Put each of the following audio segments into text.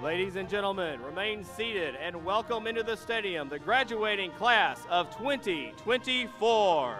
Ladies and gentlemen, remain seated and welcome into the stadium the graduating class of 2024.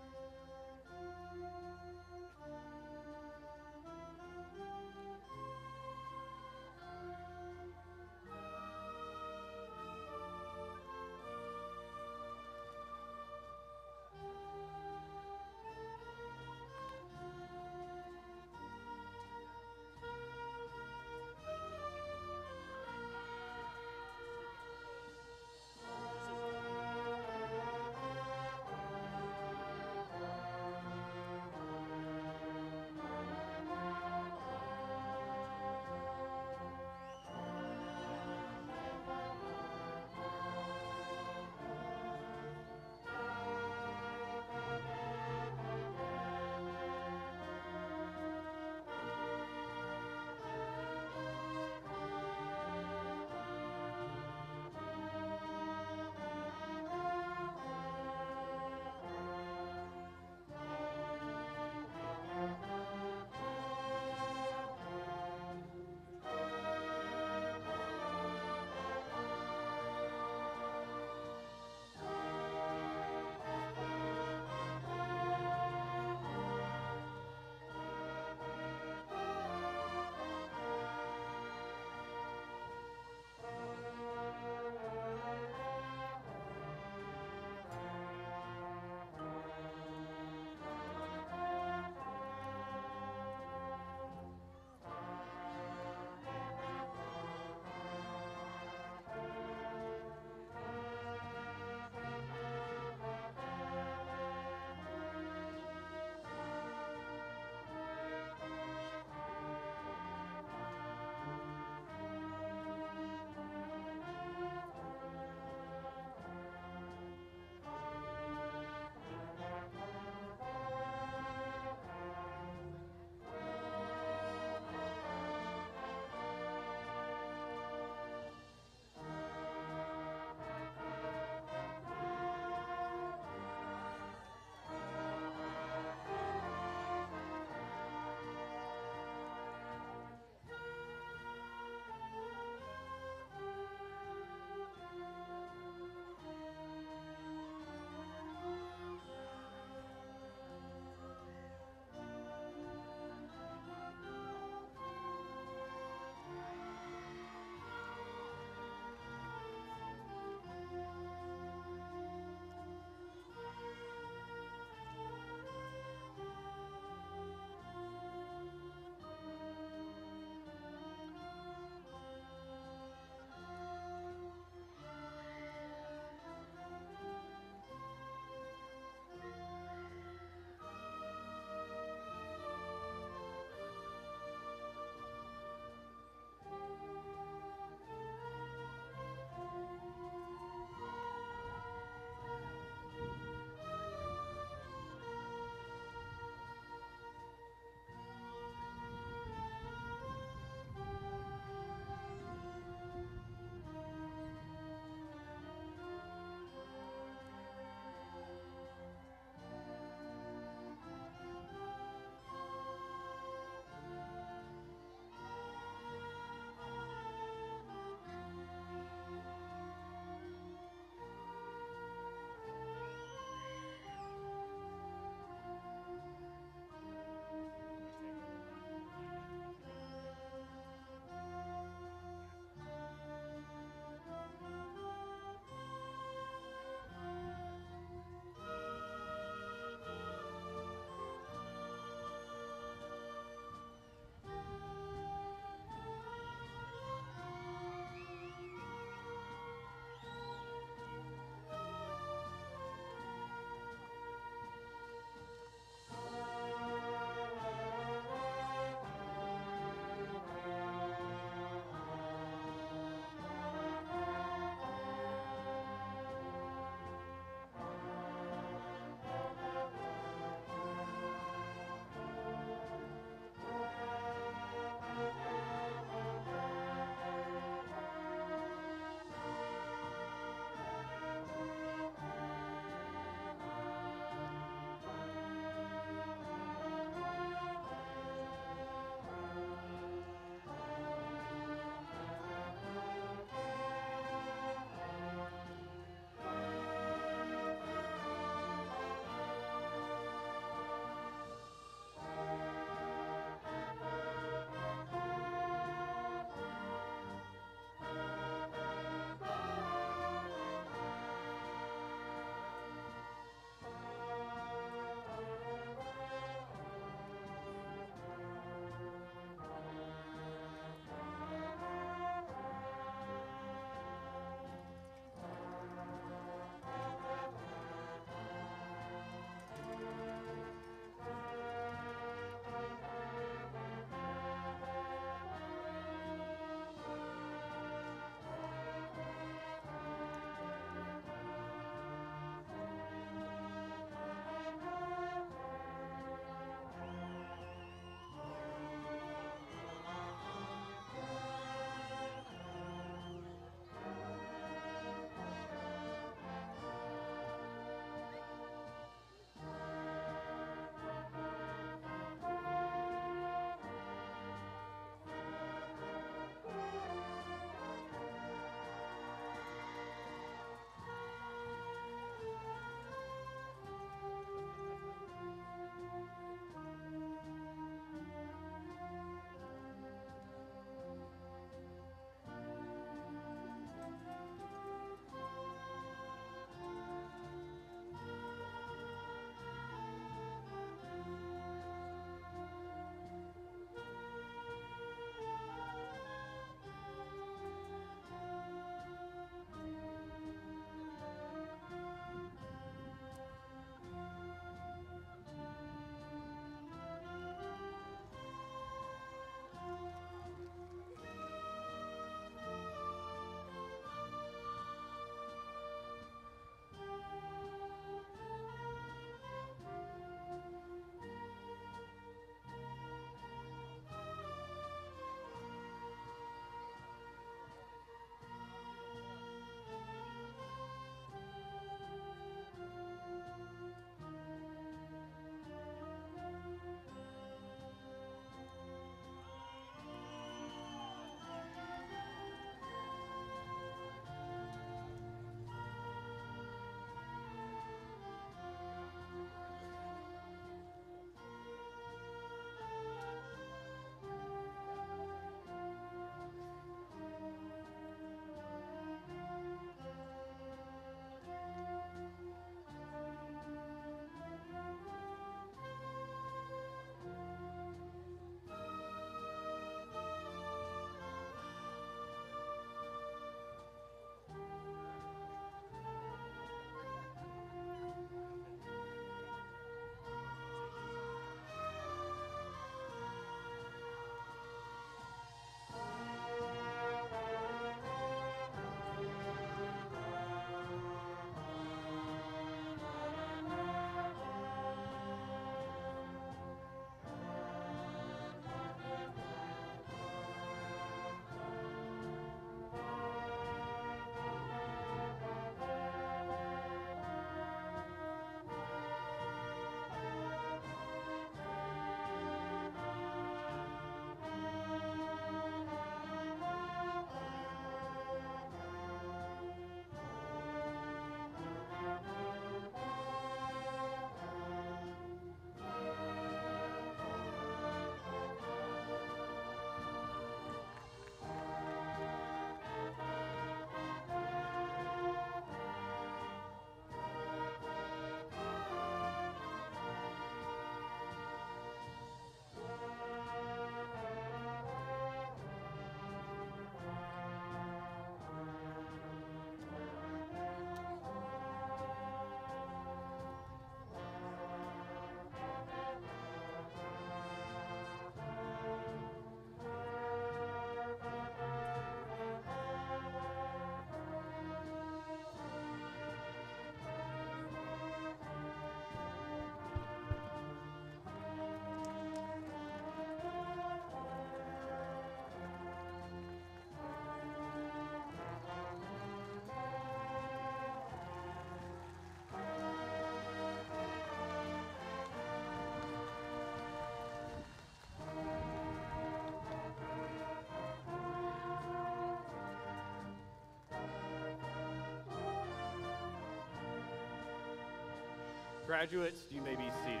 Graduates, you may be seated.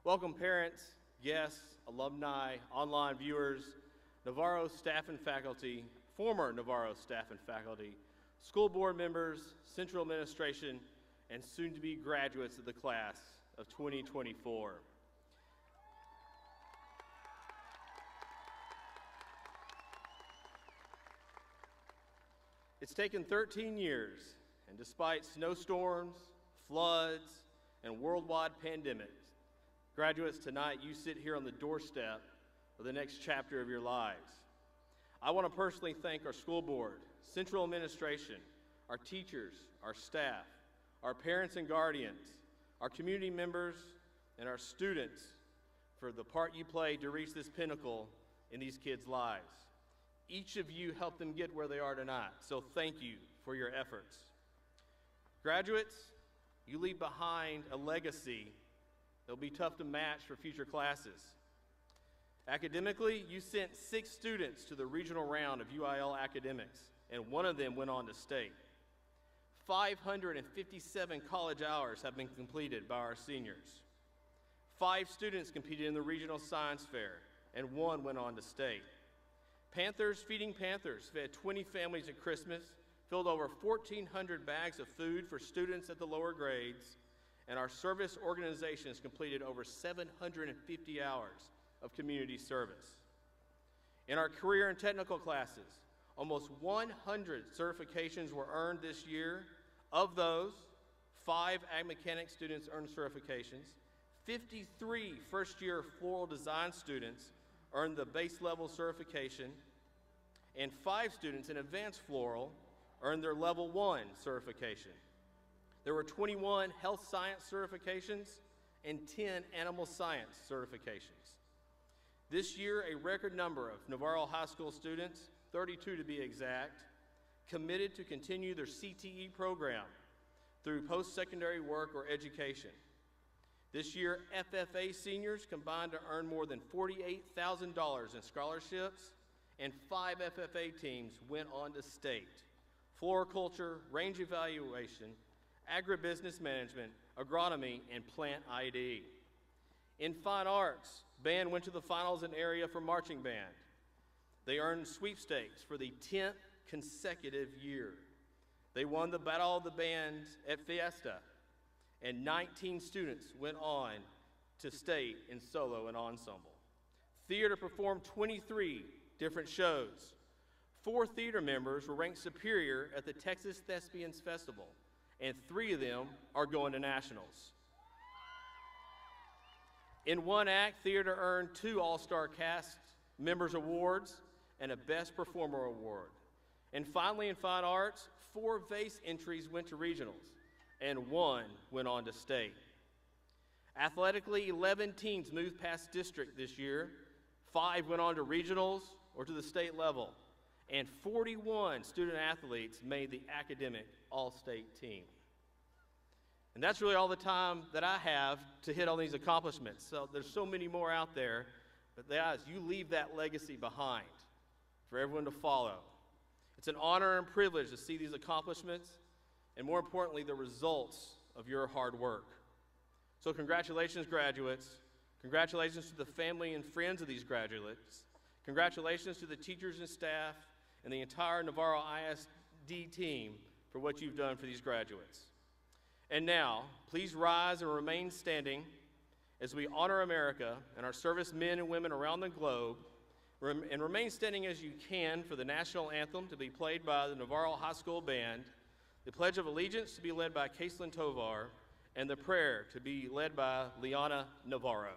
Welcome parents, guests, alumni, online viewers, Navarro staff and faculty, former Navarro staff and faculty, school board members, central administration, and soon-to-be graduates of the class of 2024. It's taken 13 years, and despite snowstorms, floods, and worldwide pandemics, graduates, tonight you sit here on the doorstep of the next chapter of your lives. I want to personally thank our school board, central administration, our teachers, our staff, our parents and guardians, our community members, and our students for the part you played to reach this pinnacle in these kids' lives. Each of you helped them get where they are tonight, so thank you for your efforts. Graduates, you leave behind a legacy that'll be tough to match for future classes. Academically, you sent 6 students to the regional round of UIL academics, and 1 of them went on to state. 557 college hours have been completed by our seniors. 5 students competed in the regional science fair, and 1 went on to state. Panthers Feeding Panthers fed 20 families at Christmas, filled over 1,400 bags of food for students at the lower grades, and our service organizations completed over 750 hours of community service. In our career and technical classes, almost 100 certifications were earned this year. Of those, 5 ag mechanic students earned certifications, 53 first-year floral design students earned the base level certification, and 5 students in advanced floral earned their level 1 certification. There were 21 health science certifications and 10 animal science certifications. This year, a record number of Navarro High School students, 32 to be exact, committed to continue their CTE program through post-secondary work or education. This year, FFA seniors combined to earn more than $48,000 in scholarships, and 5 FFA teams went on to state: floriculture, range evaluation, agribusiness management, agronomy, and plant ID. In fine arts, band went to the finals in area for marching band. They earned sweepstakes for the 10th consecutive year. They won the Battle of the Bands at Fiesta, and 19 students went on to state in solo and ensemble. Theater performed 23 different shows. 4 theater members were ranked superior at the Texas Thespians Festival, and 3 of them are going to nationals. In one act, theater earned 2 All-Star Cast Members Awards and a Best Performer Award. And finally, in fine arts, 4 vase entries went to regionals, and 1 went on to state. Athletically, 11 teams moved past district this year. 5 went on to regionals or to the state level, and 41 student athletes made the academic all-state team. And that's really all the time that I have to hit on these accomplishments. So there's so many more out there, but guys, you leave that legacy behind for everyone to follow. It's an honor and privilege to see these accomplishments, and more importantly, the results of your hard work. So congratulations, graduates. Congratulations to the family and friends of these graduates. Congratulations to the teachers and staff and the entire Navarro ISD team for what you've done for these graduates. And now, please rise and remain standing as we honor America and our servicemen and women around the globe, and remain standing as you can for the national anthem to be played by the Navarro High School Band, the Pledge of Allegiance to be led by Caitlin Tovar, and the prayer to be led by Liana Navarro.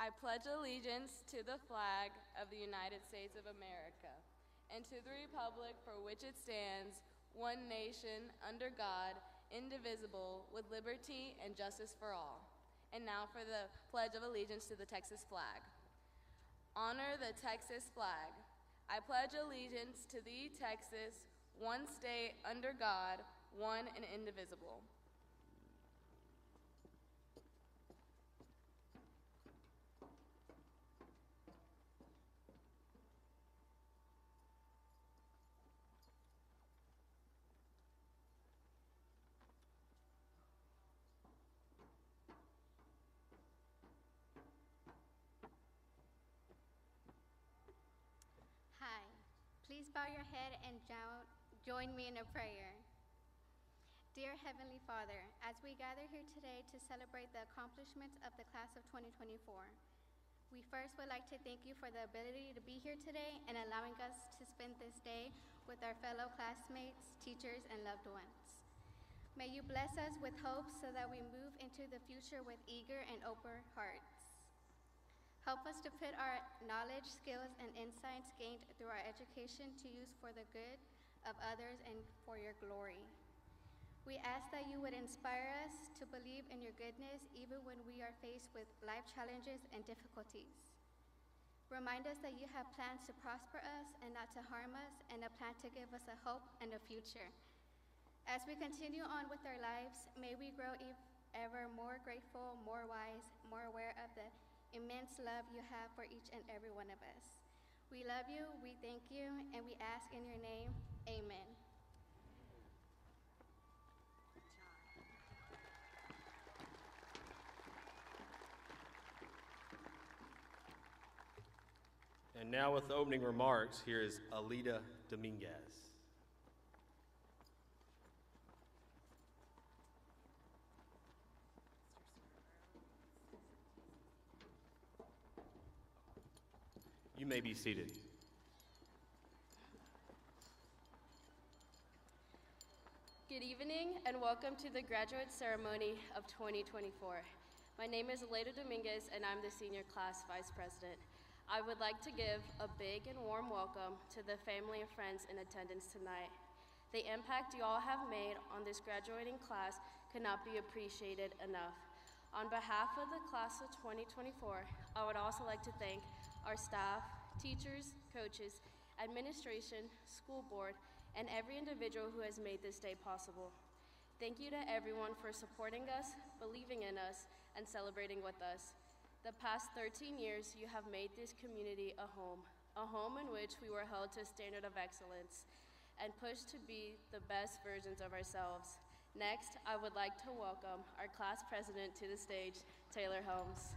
I pledge allegiance to the flag of the United States of America and to the republic for which it stands, one nation, under God, indivisible, with liberty and justice for all. And now for the Pledge of Allegiance to the Texas flag. Honor the Texas flag. I pledge allegiance to thee, Texas, one state, under God, one and indivisible. Hi. Please bow your head and join me in a prayer. Dear Heavenly Father, as we gather here today to celebrate the accomplishments of the class of 2024, we first would like to thank you for the ability to be here today and allowing us to spend this day with our fellow classmates, teachers, and loved ones. May you bless us with hope so that we move into the future with eager and open hearts. Help us to put our knowledge, skills, and insights gained through our education to use for the good of others and for your glory. We ask that you would inspire us to believe in your goodness even when we are faced with life challenges and difficulties. Remind us that you have plans to prosper us and not to harm us, and a plan to give us a hope and a future. As we continue on with our lives, may we grow ever more grateful, more wise, more aware of the immense love you have for each and every one of us. We love you, we thank you, and we ask in your name, amen. And now with the opening remarks, here is Alida Dominguez. You may be seated. Good evening and welcome to the graduate ceremony of 2024. My name is Alida Dominguez and I'm the senior class vice president. I would like to give a big and warm welcome to the family and friends in attendance tonight. The impact you all have made on this graduating class cannot be appreciated enough. On behalf of the class of 2024, I would also like to thank our staff, teachers, coaches, administration, school board, and every individual who has made this day possible. Thank you to everyone for supporting us, believing in us, and celebrating with us. The past 13 years, you have made this community a home in which we were held to a standard of excellence and pushed to be the best versions of ourselves. Next, I would like to welcome our class president to the stage, Taylor Holmes.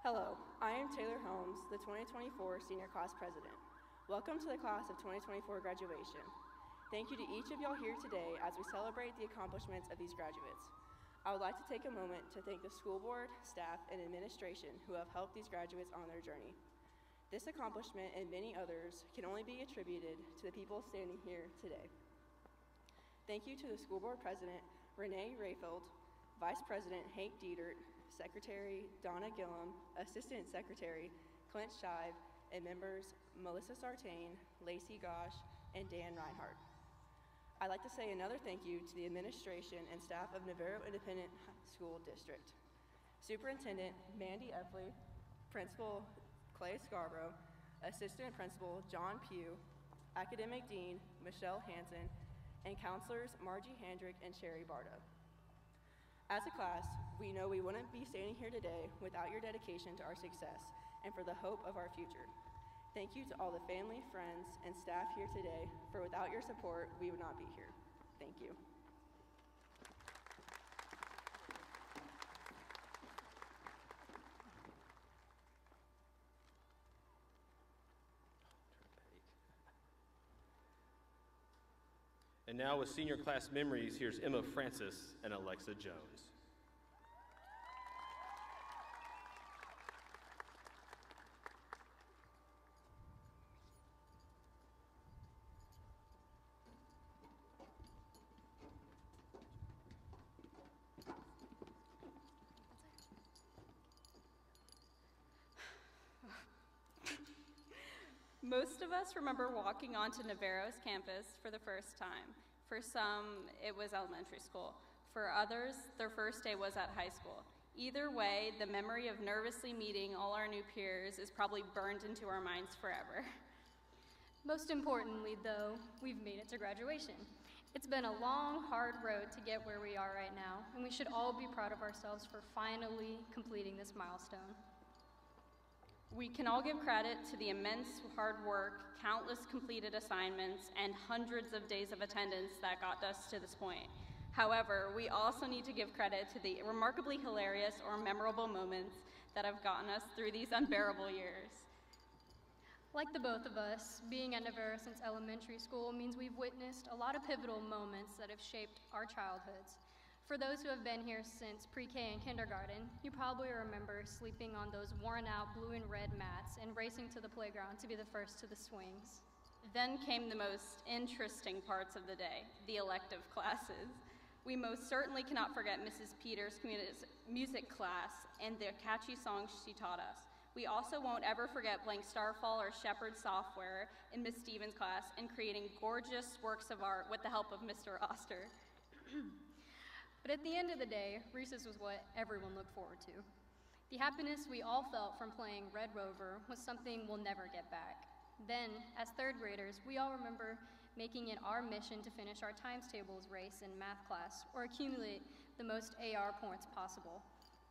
Hello, I am Taylor Holmes, the 2024 Senior Class President. Welcome to the Class of 2024 graduation. Thank you to each of y'all here today as we celebrate the accomplishments of these graduates. I would like to take a moment to thank the school board, staff, and administration who have helped these graduates on their journey. This accomplishment and many others can only be attributed to the people standing here today. Thank you to the school board president, Renee Rayfeld, Vice President Hank Dietert, Secretary Donna Gillum, Assistant Secretary Clint Shive, and members Melissa Sartain, Lacey Gosh, and Dan Reinhardt. I'd like to say another thank you to the administration and staff of Navarro Independent School District. Superintendent Mandy Efley, Principal Clay Scarborough, Assistant Principal John Pugh, Academic Dean Michelle Hansen, and counselors Margie Handrick and Sherry Barda. As a class, we know we wouldn't be standing here today without your dedication to our success and for the hope of our future. Thank you to all the family, friends, and staff here today, for without your support, we would not be here. Thank you. And now with senior class memories, here's Emma Francis and Alexa Jones. Most of us remember walking onto Navarro's campus for the first time. For some, it was elementary school. For others, their first day was at high school. Either way, the memory of nervously meeting all our new peers is probably burned into our minds forever. Most importantly, though, we've made it to graduation. It's been a long, hard road to get where we are right now, and we should all be proud of ourselves for finally completing this milestone. We can all give credit to the immense hard work, countless completed assignments, and hundreds of days of attendance that got us to this point. However, we also need to give credit to the remarkably hilarious or memorable moments that have gotten us through these unbearable years. Like the both of us, being at Navarro since elementary school means we've witnessed a lot of pivotal moments that have shaped our childhoods. For those who have been here since pre-K and kindergarten, you probably remember sleeping on those worn-out blue and red mats and racing to the playground to be the first to the swings. Then came the most interesting parts of the day, the elective classes. We most certainly cannot forget Mrs. Peters' music class and the catchy songs she taught us. We also won't ever forget playing Starfall or Shepherd software in Miss Stevens' class and creating gorgeous works of art with the help of Mr. Oster. But at the end of the day, recess was what everyone looked forward to. The happiness we all felt from playing Red Rover was something we'll never get back. Then, as third graders, we all remember making it our mission to finish our times tables race in math class or accumulate the most AR points possible.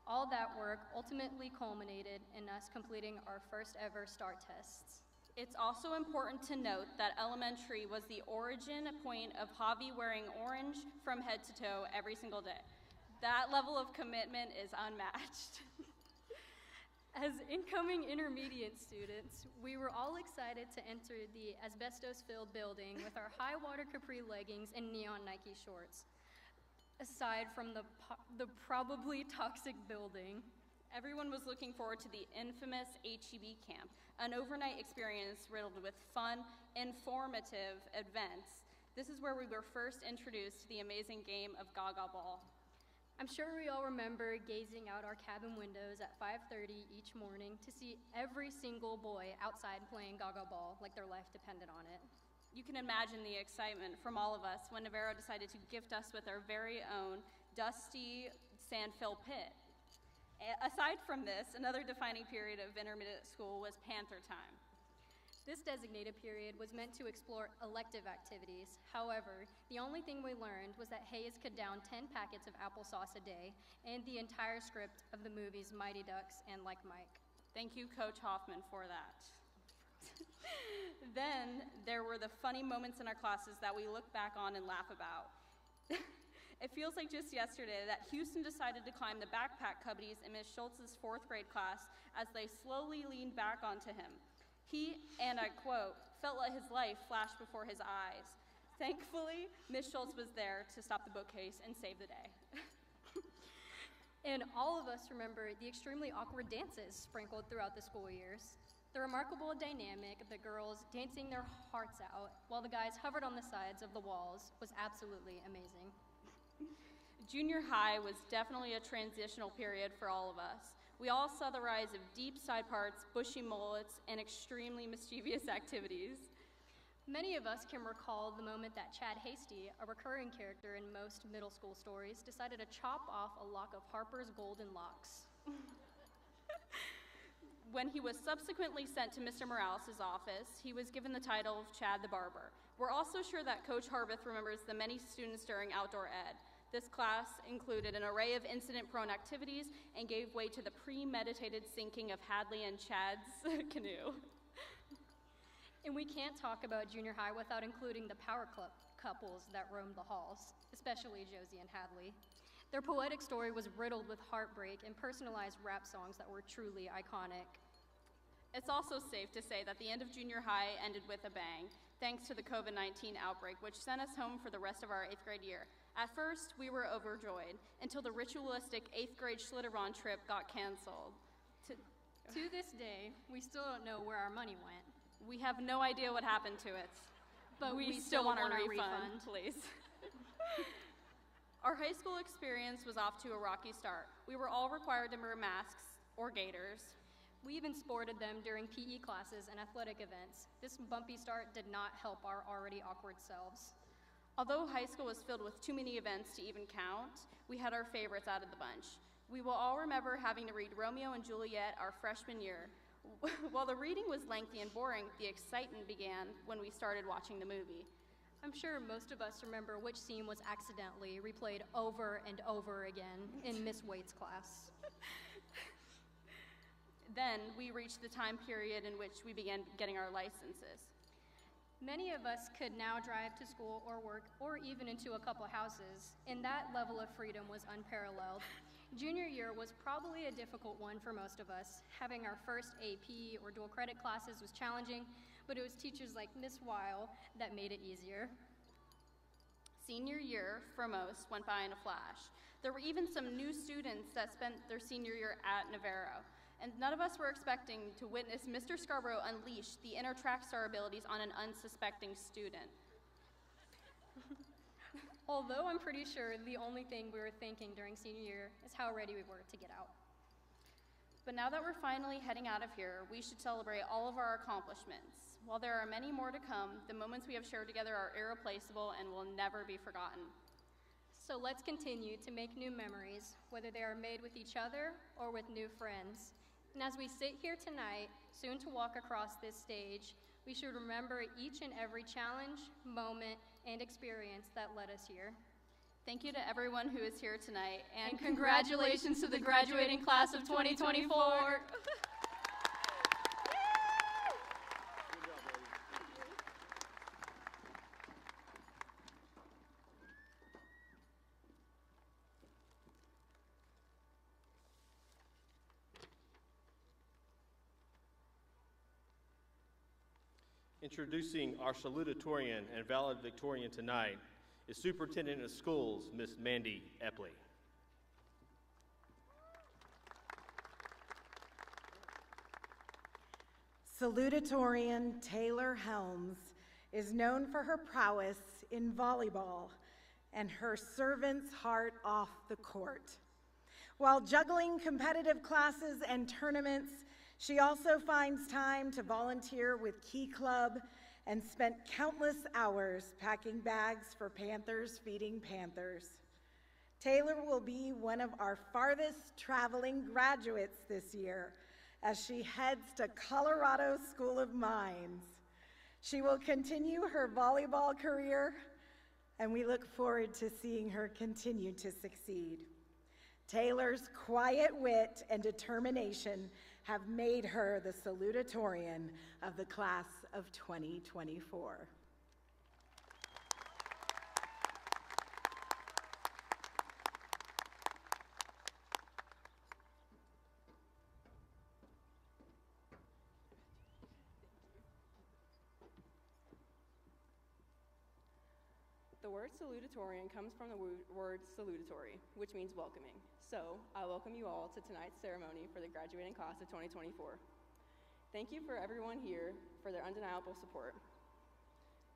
All that work ultimately culminated in us completing our first ever STAR tests. It's also important to note that elementary was the origin point of Javi wearing orange from head to toe every single day. That level of commitment is unmatched. As incoming intermediate students, we were all excited to enter the asbestos-filled building with our high-water capri leggings and neon Nike shorts. Aside from the probably toxic building, everyone was looking forward to the infamous HEB camp, an overnight experience riddled with fun, informative events. This is where we were first introduced to the amazing game of Gaga Ball. I'm sure we all remember gazing out our cabin windows at 5:30 each morning to see every single boy outside playing Gaga Ball like their life depended on it. You can imagine the excitement from all of us when Navarro decided to gift us with our very own dusty sand-filled pit. Aside from this, another defining period of intermediate school was Panther time. This designated period was meant to explore elective activities. However, the only thing we learned was that Hayes could down 10 packets of applesauce a day and the entire script of the movies Mighty Ducks and Like Mike. Thank you, Coach Hoffman, for that. Then there were the funny moments in our classes that we look back on and laugh about. It feels like just yesterday that Houston decided to climb the backpack cubbies in Ms. Schultz's 4th grade class as they slowly leaned back onto him. He, and I quote, felt like his life flashed before his eyes. Thankfully, Ms. Schultz was there to stop the bookcase and save the day. And all of us remember the extremely awkward dances sprinkled throughout the school years. The remarkable dynamic of the girls dancing their hearts out while the guys hovered on the sides of the walls was absolutely amazing. Junior high was definitely a transitional period for all of us. We all saw the rise of deep side parts, bushy mullets, and extremely mischievous activities. Many of us can recall the moment that Chad Hasty, a recurring character in most middle school stories, decided to chop off a lock of Harper's golden locks. When he was subsequently sent to Mr. Morales' office, he was given the title of Chad the Barber. We're also sure that Coach Harbath remembers the many students during outdoor ed. This class included an array of incident-prone activities and gave way to the premeditated sinking of Hadley and Chad's canoe. And we can't talk about junior high without including the power club couples that roamed the halls, especially Josie and Hadley. Their poetic story was riddled with heartbreak and personalized rap songs that were truly iconic. It's also safe to say that the end of junior high ended with a bang, thanks to the COVID-19 outbreak, which sent us home for the rest of our 8th grade year. At first, we were overjoyed, until the ritualistic 8th grade Schlitterbahn trip got canceled. To this day, we still don't know where our money went. We have no idea what happened to it. But we still want our refund, please. Our high school experience was off to a rocky start. We were all required to wear masks or gaiters. We even sported them during PE classes and athletic events. This bumpy start did not help our already awkward selves. Although high school was filled with too many events to even count, we had our favorites out of the bunch. We will all remember having to read Romeo and Juliet our freshman year. While the reading was lengthy and boring, the excitement began when we started watching the movie. I'm sure most of us remember which scene was accidentally replayed over and over again in Miss Waite's class. Then we reached the time period in which we began getting our licenses. Many of us could now drive to school or work or even into a couple houses, and that level of freedom was unparalleled. Junior year was probably a difficult one for most of us. Having our first AP or dual credit classes was challenging, but it was teachers like Miss Weil that made it easier. Senior year, for most, went by in a flash. There were even some new students that spent their senior year at Navarro, and none of us were expecting to witness Mr. Scarborough unleash the inner track star abilities on an unsuspecting student. Although I'm pretty sure the only thing we were thinking during senior year is how ready we were to get out. But now that we're finally heading out of here, we should celebrate all of our accomplishments. While there are many more to come, the moments we have shared together are irreplaceable and will never be forgotten. So let's continue to make new memories, whether they are made with each other or with new friends. And as we sit here tonight, soon to walk across this stage, we should remember each and every challenge, moment, and experience that led us here. Thank you to everyone who is here tonight, And congratulations to the graduating class of 2024. Introducing our Salutatorian and Valedictorian tonight is Superintendent of Schools, Miss Mandy Epley. Salutatorian Taylor Helms is known for her prowess in volleyball and her servant's heart off the court. While juggling competitive classes and tournaments, she also finds time to volunteer with Key Club and spent countless hours packing bags for Panthers Feeding Panthers. Taylor will be one of our farthest traveling graduates this year as she heads to Colorado School of Mines. She will continue her volleyball career, and we look forward to seeing her continue to succeed. Taylor's quiet wit and determination have made her the salutatorian of the class of 2024. The word salutatorian comes from the word salutatory, which means welcoming. So, I welcome you all to tonight's ceremony for the graduating class of 2024. Thank you for everyone here for their undeniable support.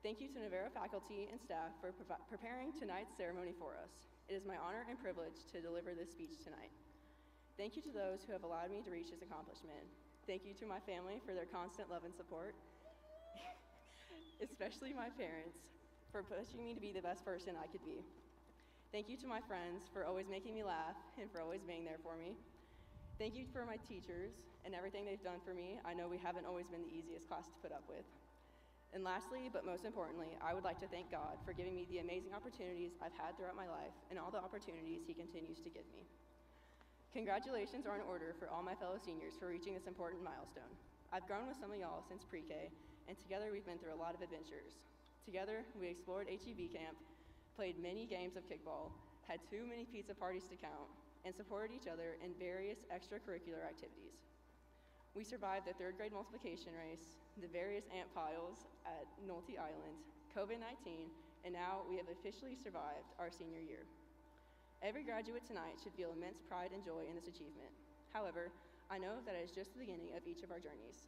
Thank you to Navarro faculty and staff for preparing tonight's ceremony for us. It is my honor and privilege to deliver this speech tonight. Thank you to those who have allowed me to reach this accomplishment. Thank you to my family for their constant love and support, especially my parents for pushing me to be the best person I could be. Thank you to my friends for always making me laugh and for always being there for me. Thank you for my teachers and everything they've done for me. I know we haven't always been the easiest class to put up with. And lastly, but most importantly, I would like to thank God for giving me the amazing opportunities I've had throughout my life and all the opportunities He continues to give me. Congratulations are in order for all my fellow seniors for reaching this important milestone. I've grown with some of y'all since pre-K, and together we've been through a lot of adventures. Together, we explored HEB camp, played many games of kickball, had too many pizza parties to count, and supported each other in various extracurricular activities. We survived the third grade multiplication race, the various ant piles at Nolte Island, COVID-19, and now we have officially survived our senior year. Every graduate tonight should feel immense pride and joy in this achievement. However, I know that it is just the beginning of each of our journeys.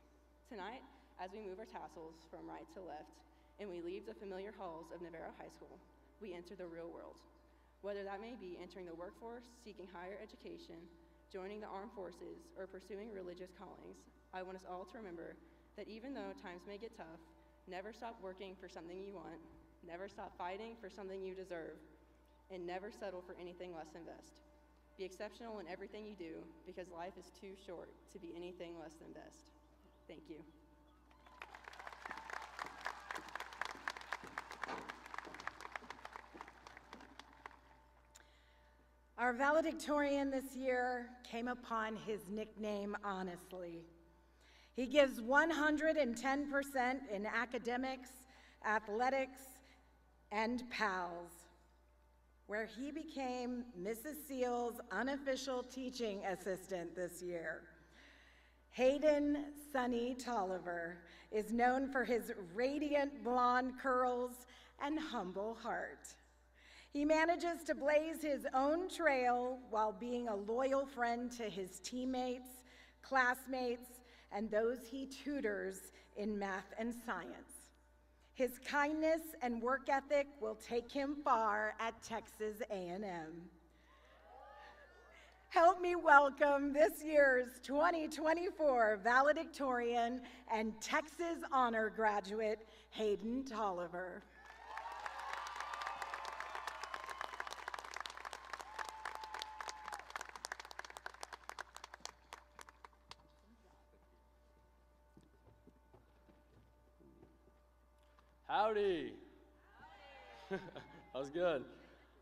Tonight, as we move our tassels from right to left, and we leave the familiar halls of Navarro High School, we enter the real world. Whether that may be entering the workforce, seeking higher education, joining the armed forces, or pursuing religious callings, I want us all to remember that even though times may get tough, never stop working for something you want, never stop fighting for something you deserve, and never settle for anything less than best. Be exceptional in everything you do, because life is too short to be anything less than best. Thank you. Our valedictorian this year came upon his nickname honestly. He gives 110% in academics, athletics, and PALS, where he became Mrs. Seal's unofficial teaching assistant this year. Hayden Sonny Tolliver is known for his radiant blonde curls and humble heart. He manages to blaze his own trail while being a loyal friend to his teammates, classmates, and those he tutors in math and science. His kindness and work ethic will take him far at Texas A&M. Help me welcome this year's 2024 valedictorian and Texas Honor graduate, Hayden Tolliver. Howdy. That was good.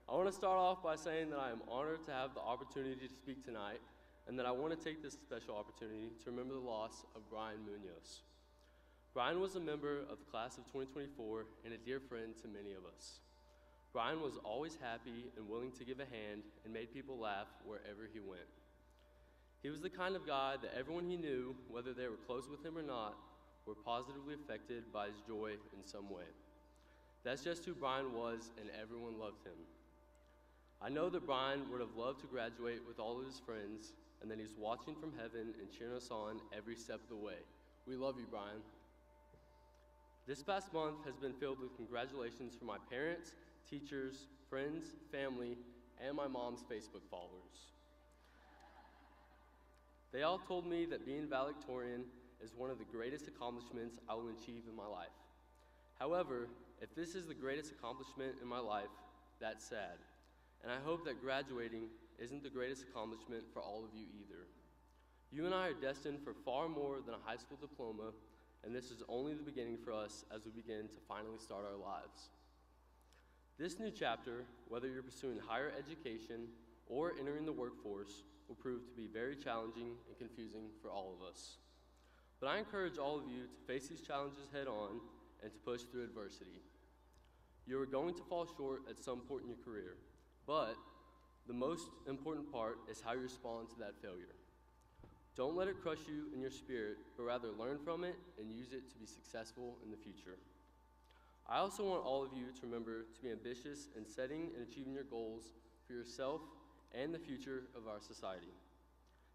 I want to start off by saying that I am honored to have the opportunity to speak tonight, and that I want to take this special opportunity to remember the loss of Brian Munoz. Brian was a member of the class of 2024 and a dear friend to many of us. Brian was always happy and willing to give a hand and made people laugh wherever he went. He was the kind of guy that everyone he knew, whether they were close with him or not, were positively affected by his joy in some way. That's just who Brian was, and everyone loved him. I know that Brian would have loved to graduate with all of his friends, and that he's watching from heaven and cheering us on every step of the way. We love you, Brian. This past month has been filled with congratulations from my parents, teachers, friends, family, and my mom's Facebook followers. They all told me that being valedictorian is one of the greatest accomplishments I will achieve in my life. However, if this is the greatest accomplishment in my life, that's sad. And I hope that graduating isn't the greatest accomplishment for all of you either. You and I are destined for far more than a high school diploma, and this is only the beginning for us as we begin to finally start our lives. This new chapter, whether you're pursuing higher education or entering the workforce, will prove to be very challenging and confusing for all of us. But I encourage all of you to face these challenges head on and to push through adversity. You are going to fall short at some point in your career, but the most important part is how you respond to that failure. Don't let it crush you in your spirit, but rather learn from it and use it to be successful in the future. I also want all of you to remember to be ambitious in setting and achieving your goals for yourself and the future of our society.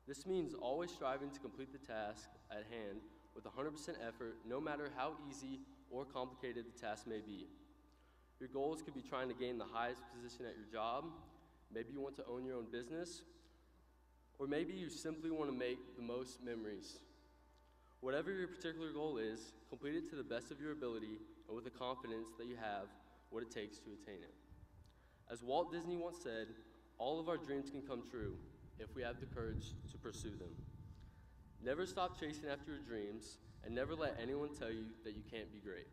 This means always striving to complete the task at hand with 100% effort, no matter how easy or complicated the task may be. Your goals could be trying to gain the highest position at your job, maybe you want to own your own business, or maybe you simply want to make the most memories. Whatever your particular goal is, complete it to the best of your ability and with the confidence that you have what it takes to attain it. As Walt Disney once said, all of our dreams can come true if we have the courage to pursue them. Never stop chasing after your dreams, and never let anyone tell you that you can't be great.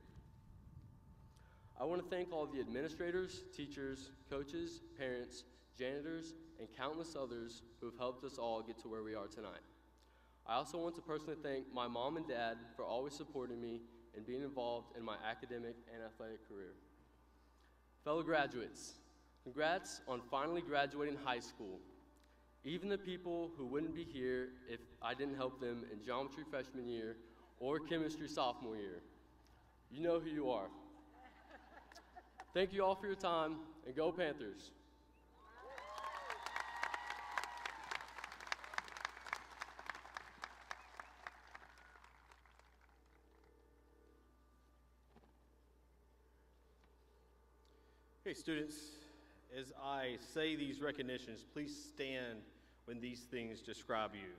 I want to thank all of the administrators, teachers, coaches, parents, janitors, and countless others who have helped us all get to where we are tonight. I also want to personally thank my mom and dad for always supporting me and being involved in my academic and athletic career. Fellow graduates, congrats on finally graduating high school. Even the people who wouldn't be here if I didn't help them in geometry freshman year or chemistry sophomore year. You know who you are. Thank you all for your time, and go Panthers. Okay, students, as I say these recognitions, please stand when these things describe you.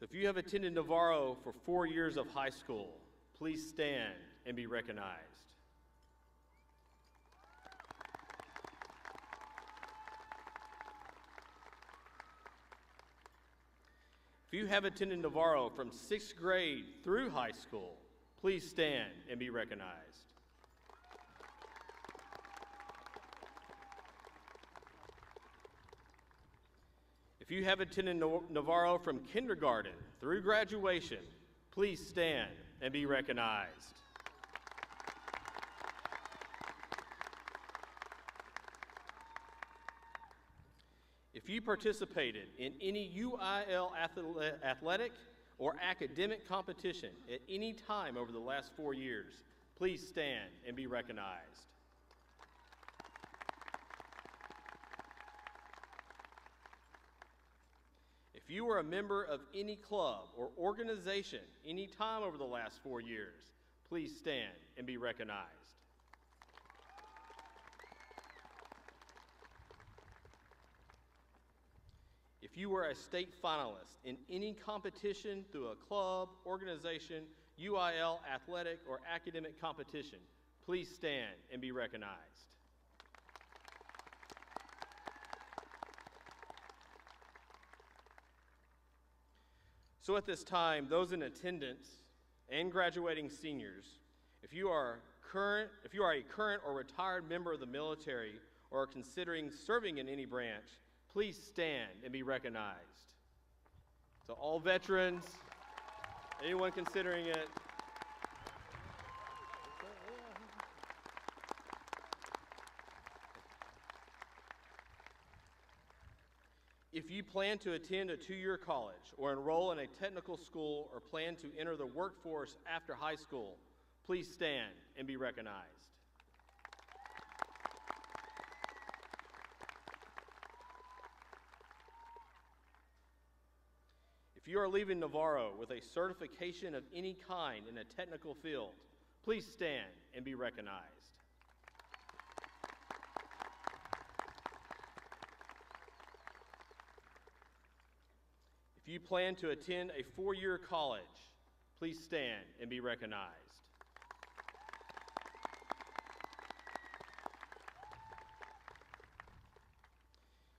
So if you have attended Navarro for 4 years of high school, please stand and be recognized. If you have attended Navarro from 6th grade through high school, please stand and be recognized. If you have attended Navarro from kindergarten through graduation, please stand and be recognized. If you participated in any UIL athletic or academic competition at any time over the last 4 years, please stand and be recognized. If you are a member of any club or organization any time over the last 4 years, please stand and be recognized. If you were a state finalist in any competition through a club, organization, UIL, athletic, or academic competition, please stand and be recognized. So at this time, those in attendance and graduating seniors, if you are a current or retired member of the military or are considering serving in any branch, please stand and be recognized. So all veterans, anyone considering it, if you plan to attend a 2-year college or enroll in a technical school or plan to enter the workforce after high school, please stand and be recognized. If you are leaving Navarro with a certification of any kind in a technical field, please stand and be recognized. If you plan to attend a 4-year college, please stand and be recognized.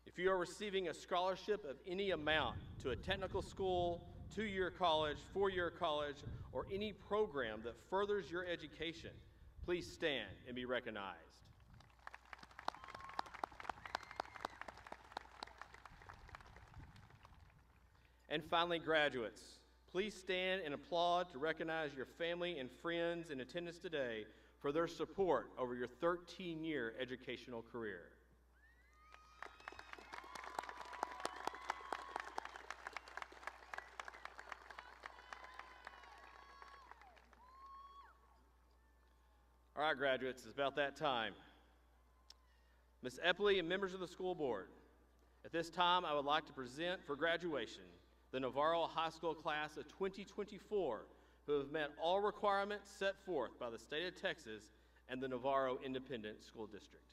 If you are receiving a scholarship of any amount to a technical school, 2-year college, 4-year college, or any program that furthers your education, please stand and be recognized. And finally, graduates, please stand and applaud to recognize your family and friends in attendance today for their support over your 13-year educational career. All right, graduates, it's about that time. Ms. Epley and members of the school board, at this time I would like to present for graduation the Navarro High School class of 2024 who have met all requirements set forth by the state of Texas and the Navarro Independent School District.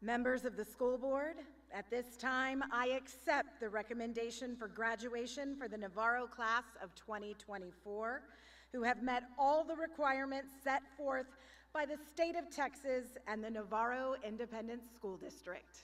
Members of the school board, at this time I accept the recommendation for graduation for the Navarro class of 2024 who have met all the requirements set forth by the state of Texas and the Navarro Independent School District.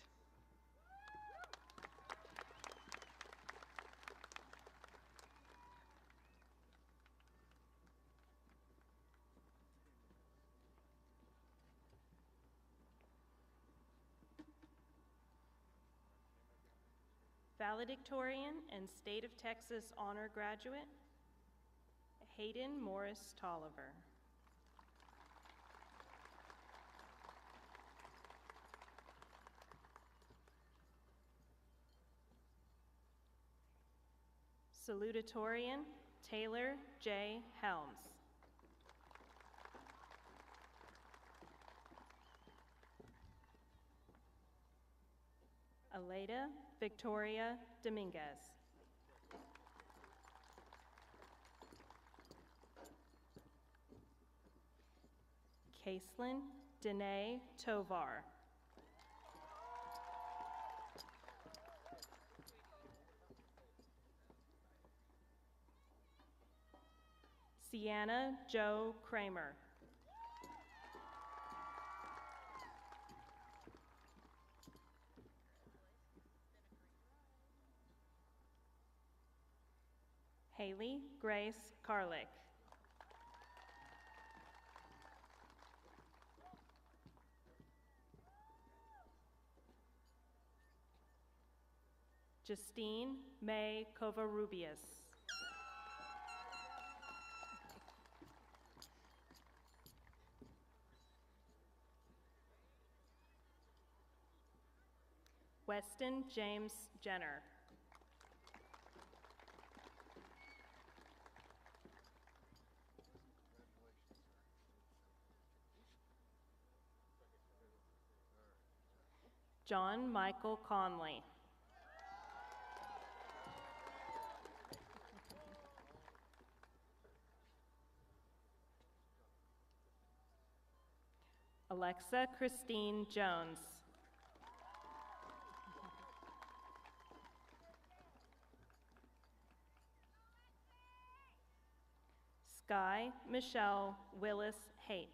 Valedictorian and State of Texas Honor Graduate, Hayden Morris Tolliver. Salutatorian, Taylor J. Helms. Aleda Victoria Dominguez. Caselyn Danae Tovar. Sienna Jo Kramer. Haley Grace Carlick. Justine May Covarrubias. Weston James Jenner. John Michael Conley. Alexa Christine Jones. Sky Michelle Willis Haight.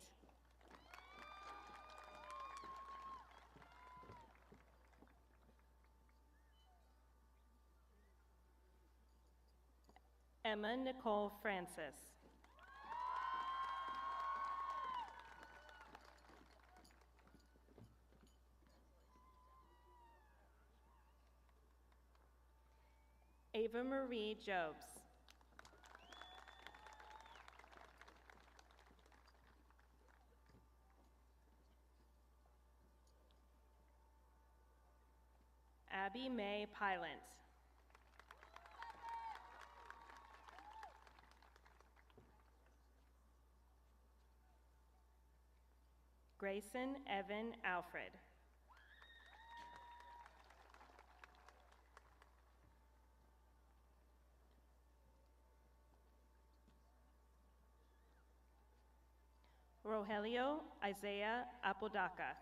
Emma Nicole Francis. Ava Marie Jobs. Abby May Pylant. Grayson Evan Alfred. Rogelio Isaiah Apodaca.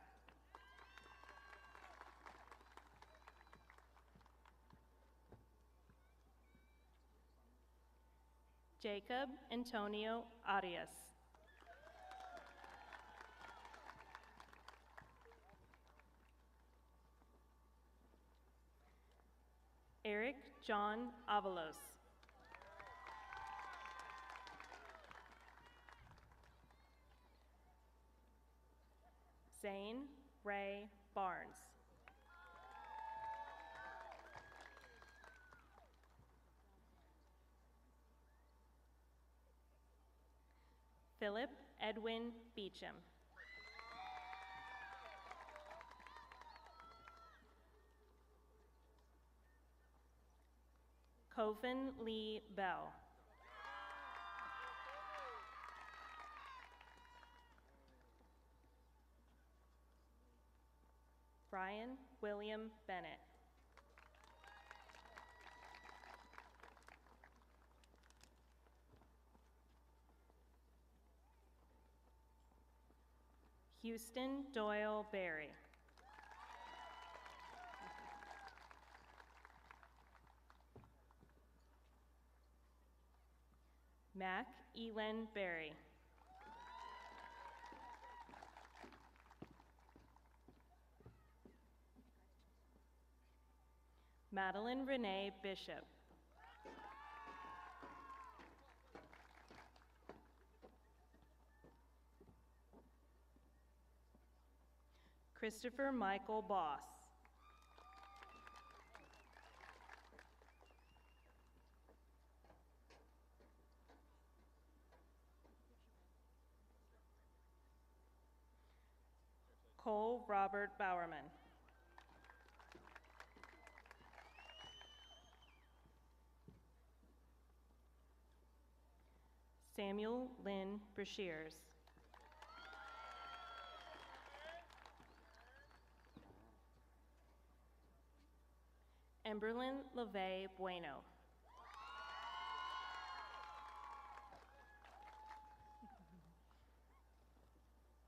Jacob Antonio Arias. Eric John Avalos. Zane Ray Barnes. Philip Edwin Beecham. Coven Lee Bell. Brian William Bennett. Houston Doyle Berry. Mac Elan Berry. Madeline Renee Bishop. Christopher Michael Boss. Cole Robert Bowerman. Samuel Lynn Brashears. Emberlyn LeVay Bueno.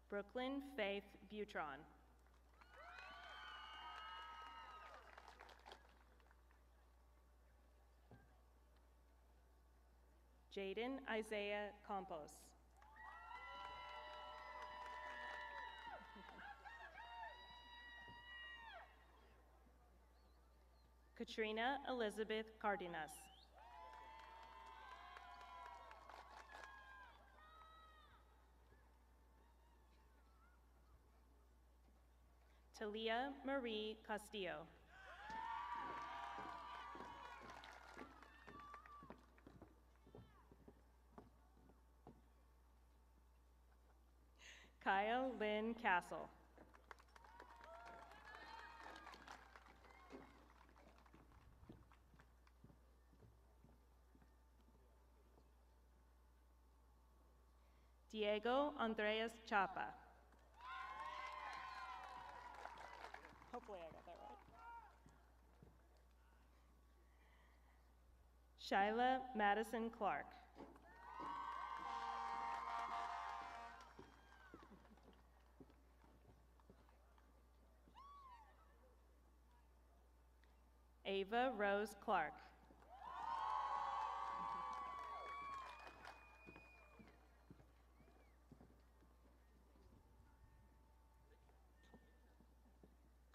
Brooklyn Faith Butron. Jaden Isaiah Campos. Katrina Elizabeth Cardenas. Talia Marie Castillo. Kyle Lynn Castle. Diego Andreas Chapa. Hopefully I got that right. Shyla Madison Clark. Ava Rose Clark.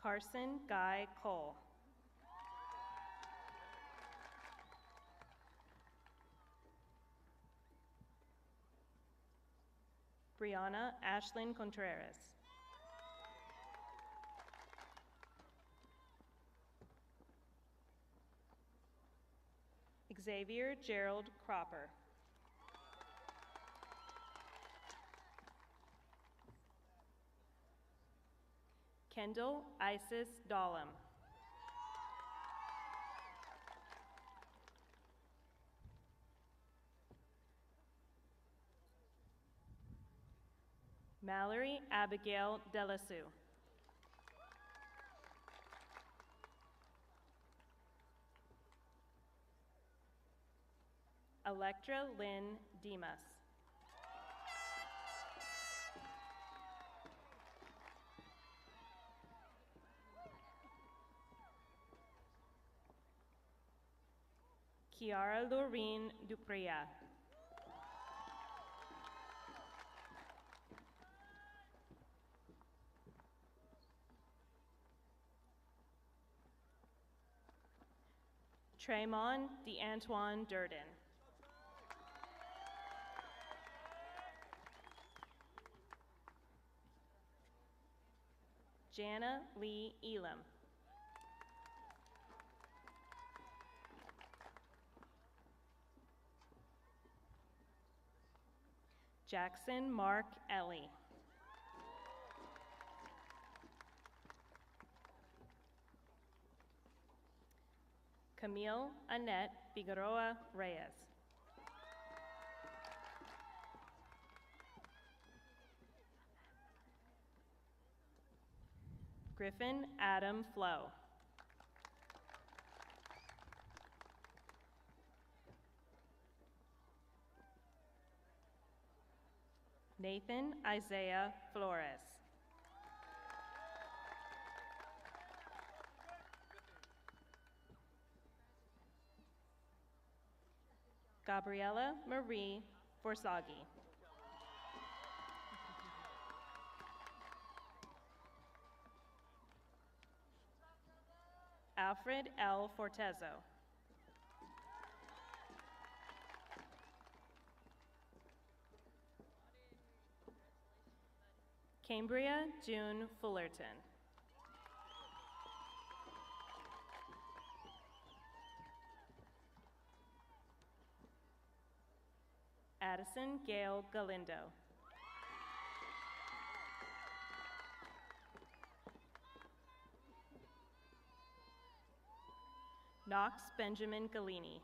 Carson Guy Cole. Brianna Ashlyn Contreras. Xavier Gerald Cropper. Kendall Isis Dahlem. Mallory Abigail Delassue. Electra Lynn Demas. Kiara Lorene Dupria. Tremon DeAntoine Durden. Jana Lee Elam. Jackson Mark Ellie. Camille Annette Figueroa Reyes. Griffin Adam Flo. Nathan Isaiah Flores. Gabriela Marie Forsagi. Alfred L. Fortezo. Cambria June Fullerton. Addison Gail Galindo. Knox Benjamin Galini.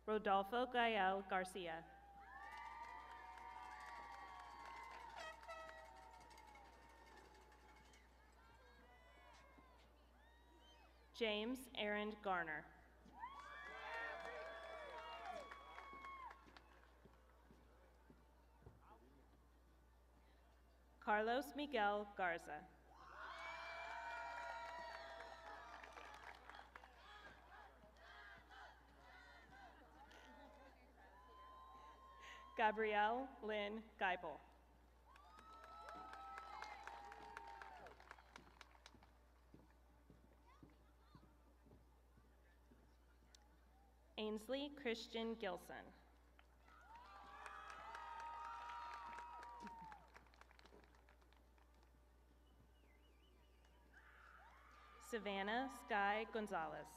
Rodolfo Gael Garcia. James Aaron Garner. Carlos Miguel Garza. Gabrielle Lynn Geipel. Ainsley Christian Gilson. Savannah Sky Gonzalez.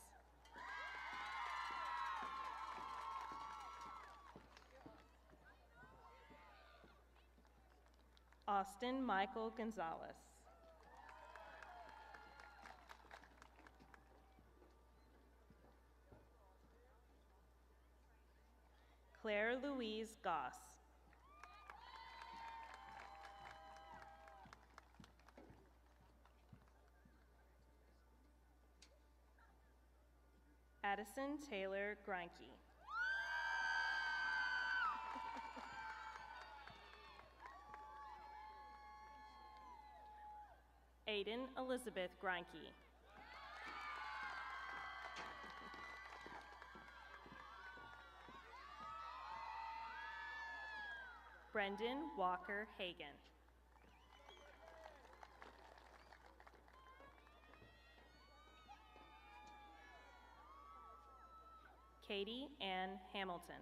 Austin Michael Gonzalez. Claire Louise Goss. Addison Taylor Greinke. Aiden Elizabeth Greinke. Brendan Walker Hagan. Katie Ann Hamilton.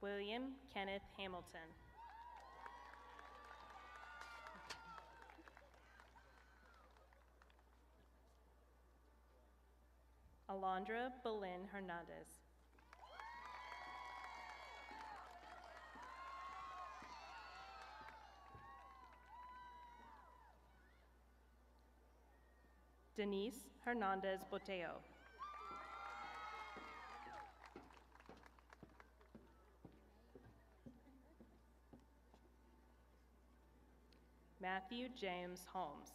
William Kenneth Hamilton. Alondra Belen Hernandez. Denise Hernandez Boteo. Matthew James Holmes.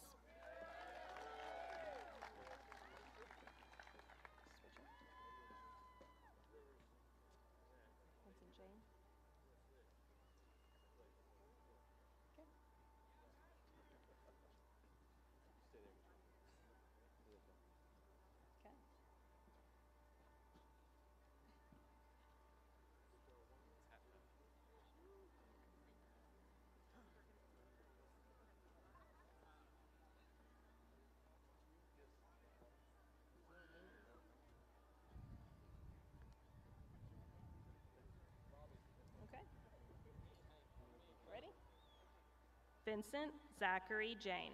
Vincent Zachary Jane.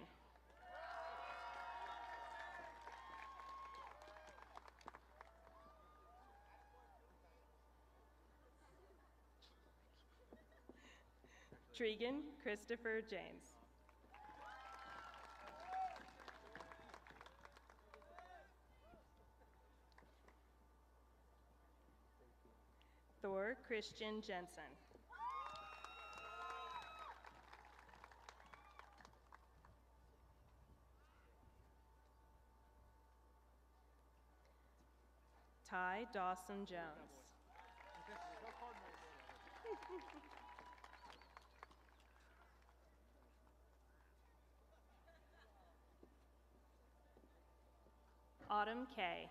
Tregan Christopher James. Thor Christian Jensen. Ty Dawson Jones. Autumn Kay.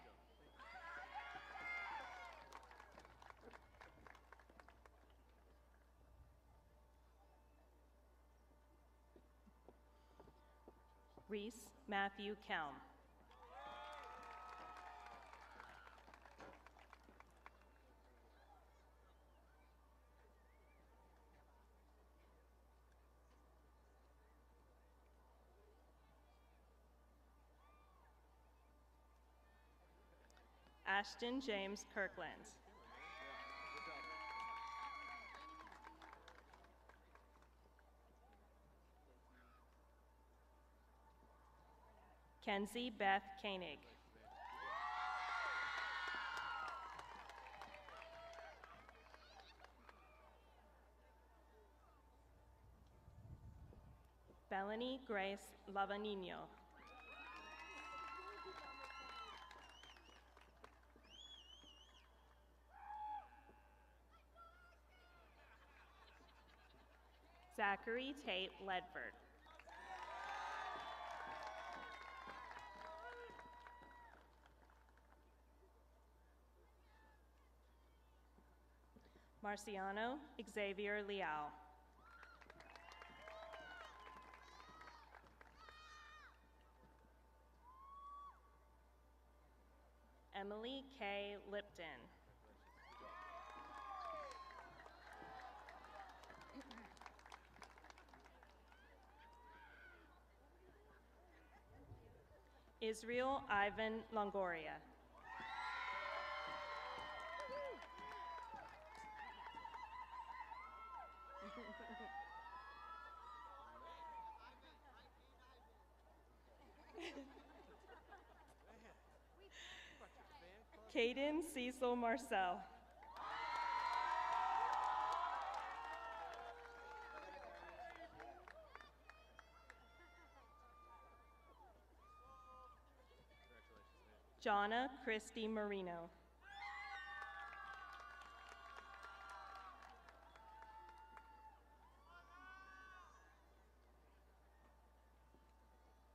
Reese Matthew Kelm. Ashton James Kirkland. Kenzie Beth Koenig. Bellany Grace Lavanino. Zachary Tate Ledford. Marciano Xavier Leal. Emily K. Lipton. Israel Ivan Longoria. Caden Cecil Marcel. Jonna Christy Marino.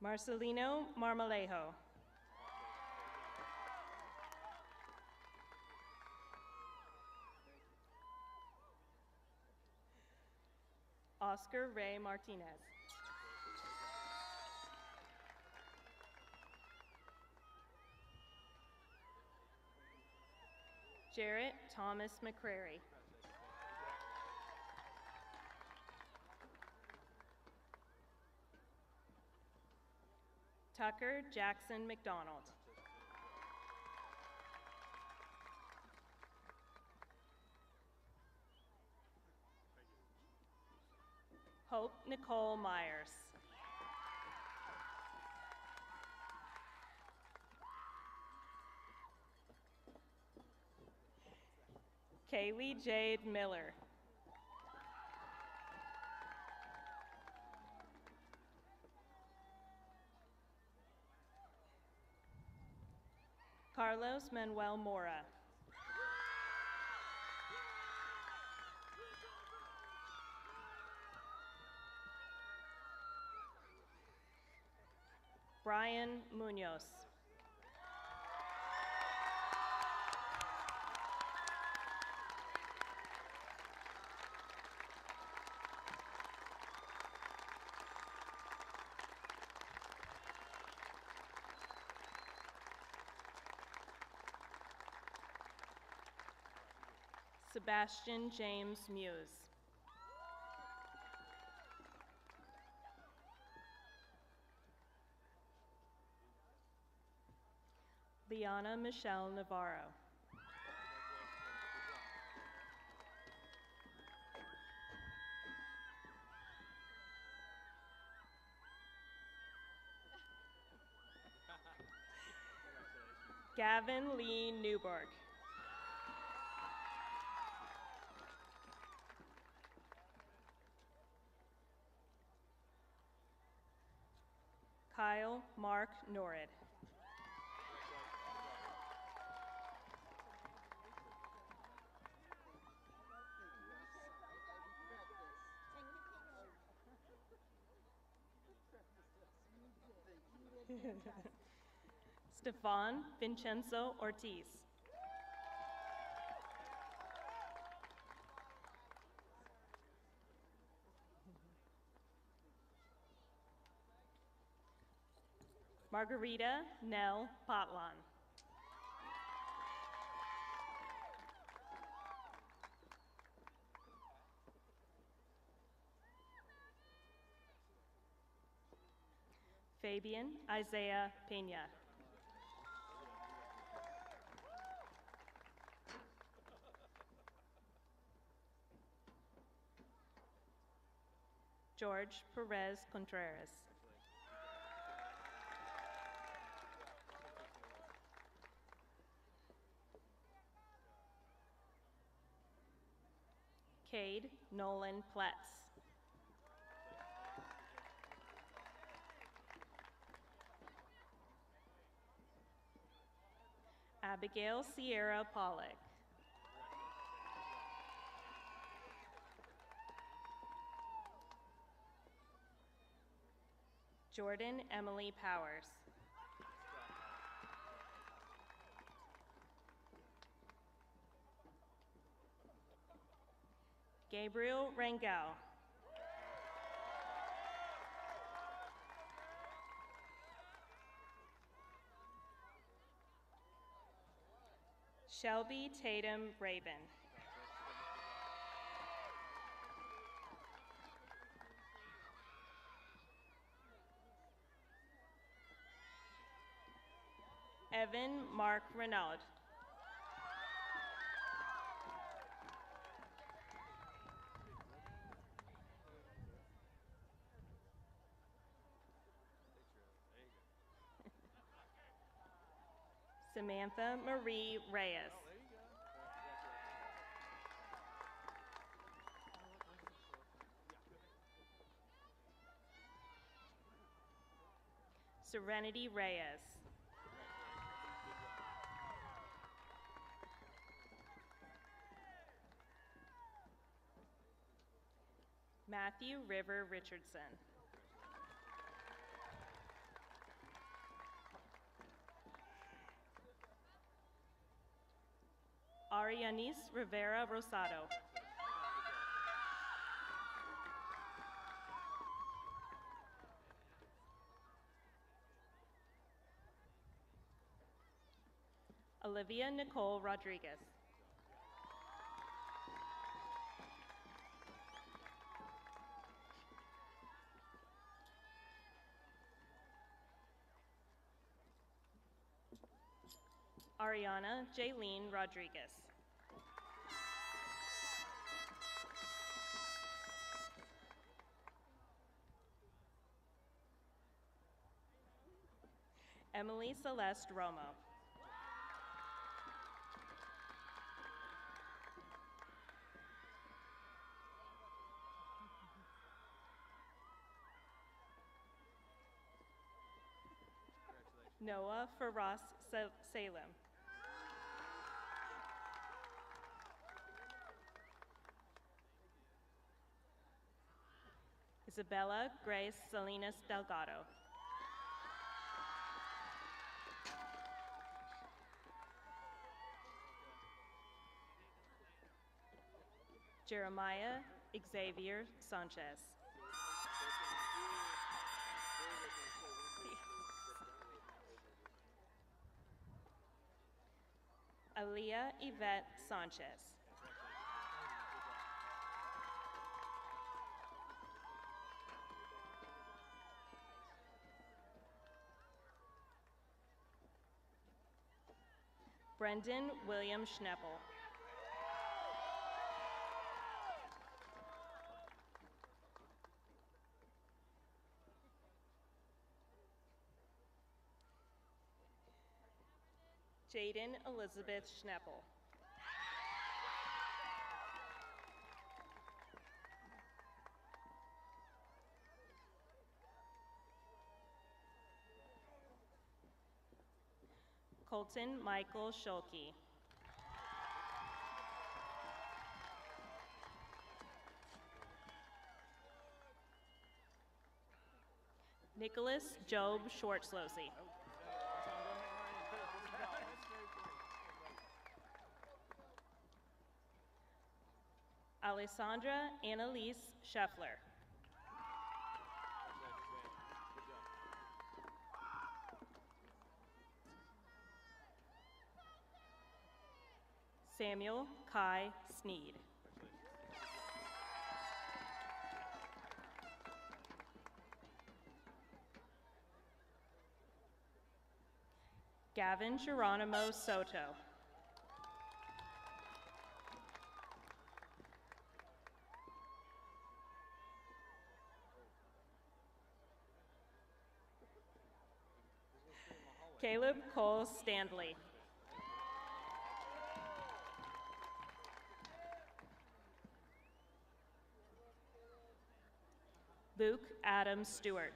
Marcelino Marmolejo. Oscar Ray Martinez. Jarrett Thomas McCrary. Tucker Jackson McDonald. Hope Nicole Myers. Kaylee Jade Miller. Carlos Manuel Mora. Brian Munoz. Sebastian James Muse. Liana Michelle Navarro. Gavin Lee Newberg. Kyle Mark Norrid. Stefan Vincenzo Ortiz. Margarita Nell Potlan. Fabian Isaiah Pena. George Perez Contreras. Cade Nolan Pletz. Abigail Sierra Pollock. Jordan Emily Powers. Gabriel Rangel. Shelby Tatum Rabin. Evan Mark Renaud. Samantha Marie Reyes. Serenity Reyes. Matthew River Richardson. Arianis Rivera Rosado. Olivia Nicole Rodriguez. Ariana Jaylene Rodriguez. Emily Celeste Romo. Noah Faraz Salem. Isabella Grace Salinas Delgado. Jeremiah Xavier Sanchez. Aaliyah Yvette Sanchez. Brendan William Schneppel. Jaden Elizabeth Schneppel. Colton Michael Schulke. Nicholas Job Schwartzlosey. Alessandra Annalise Scheffler. Samuel Kai Sneed. Gavin Geronimo Soto. Caleb Cole Standley. Luke Adam Stewart.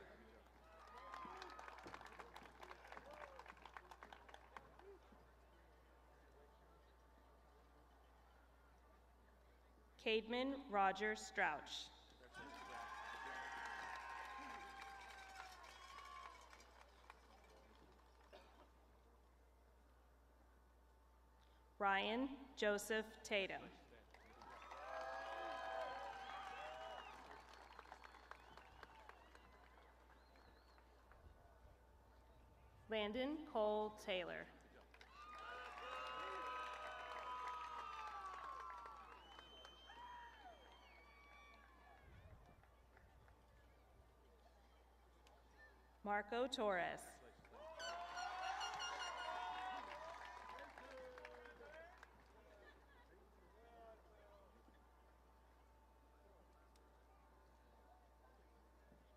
Cademan Roger Strouch. Ryan Joseph Tatum. Landon Cole Taylor. Marco Torres.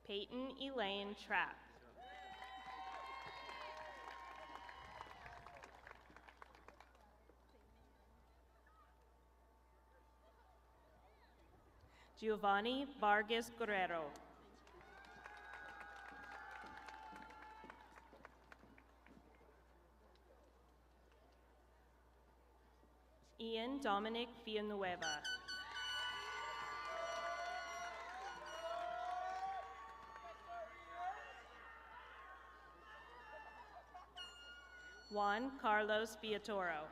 Peyton Elaine Trapp. Giovanni Vargas Guerrero. Ian Dominic Villanueva. Juan Carlos Villatoro.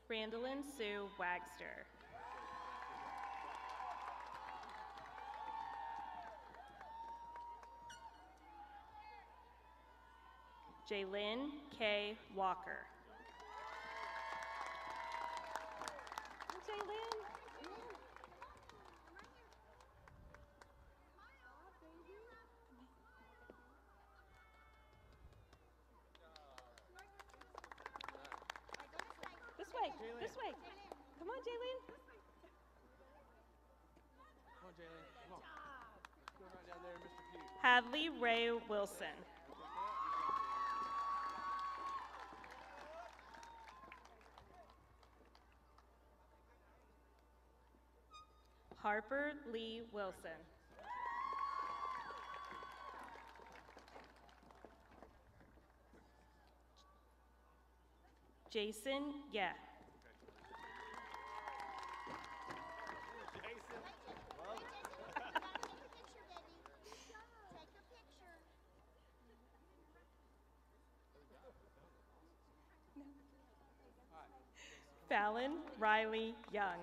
Randolyn Sue Wagster. Jaylyn K. Walker. Jaylyn. This way. Come on, Jaylyn. Come on, Jaylyn. Come on. Go right down there, Mr. Pugh. Hadley Ray Wilson. Harper Lee Wilson. Jason Yeah. Fallon Riley Young.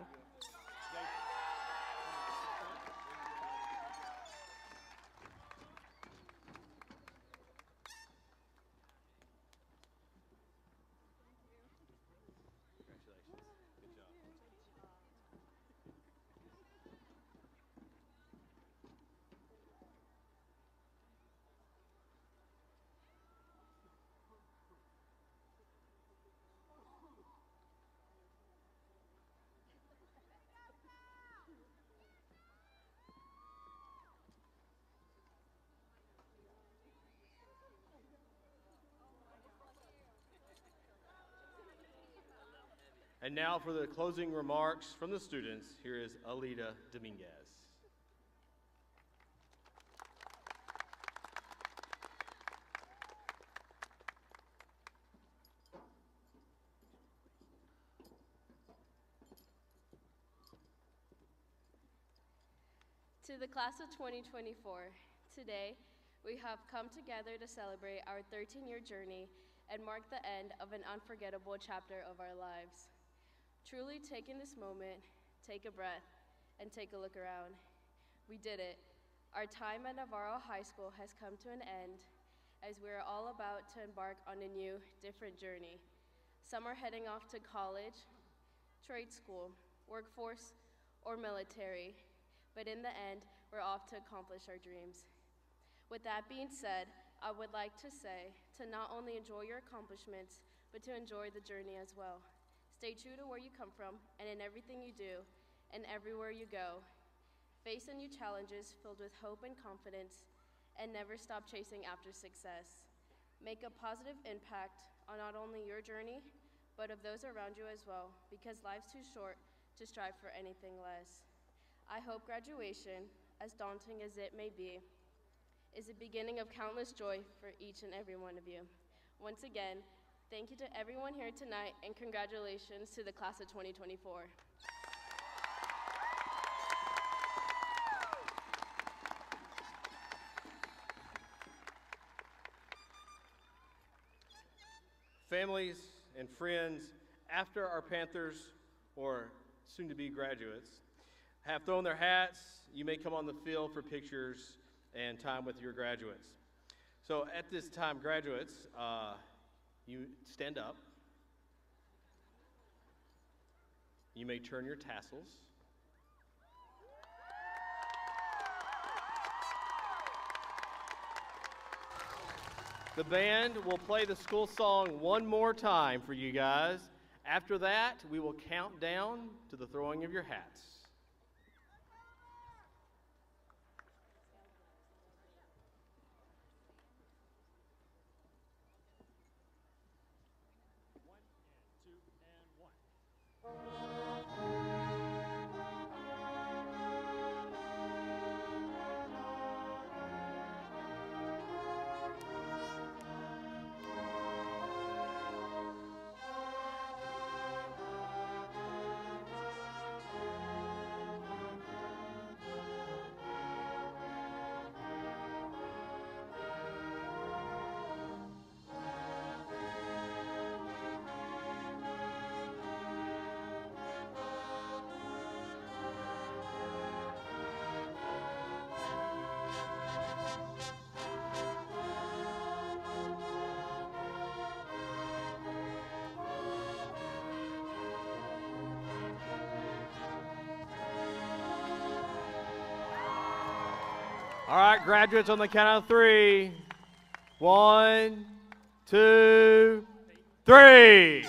And now for the closing remarks from the students, here is Alida Dominguez. To the class of 2024, today we have come together to celebrate our 13-year journey and mark the end of an unforgettable chapter of our lives. Truly taking this moment, take a breath, and take a look around. We did it. Our time at Navarro High School has come to an end as we are all about to embark on a new, different journey. Some are heading off to college, trade school, workforce, or military, but in the end, we're off to accomplish our dreams. With that being said, I would like to say to not only enjoy your accomplishments, but to enjoy the journey as well. Stay true to where you come from and in everything you do and everywhere you go. Face new challenges filled with hope and confidence and never stop chasing after success. Make a positive impact on not only your journey, but of those around you as well, because life's too short to strive for anything less. I hope graduation, as daunting as it may be, is the beginning of countless joy for each and every one of you. Once again, thank you to everyone here tonight, and congratulations to the class of 2024. Families and friends, after our Panthers or soon-to-be graduates, have thrown their hats. You may come on the field for pictures and time with your graduates. So at this time, graduates, you stand up. You may turn your tassels. The band will play the school song one more time for you guys. After that, we will count down to the throwing of your hats. All right, graduates, on the count of 3. 1, 2, 3.